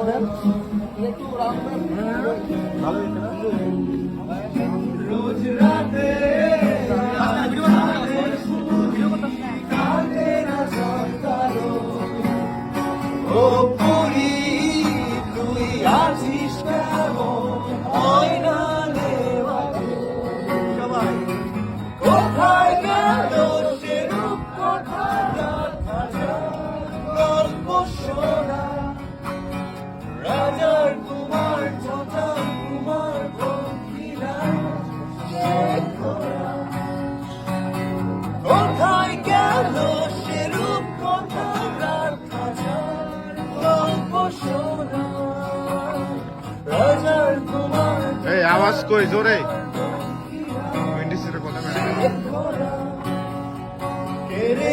দেন একটু ভালো রোজ রাতে ও পুরি তুই আছিস কেমন হয় না কোথায় গেল সে রূপ গল্প শোনা রাজার কুমার ছোটা কুমার পঙ্খিরা কোথায় গেল সে রূপ গল্প শোনা রাজার কুমার এই আওয়াজ কই জোরে 20 কথা কেড়ে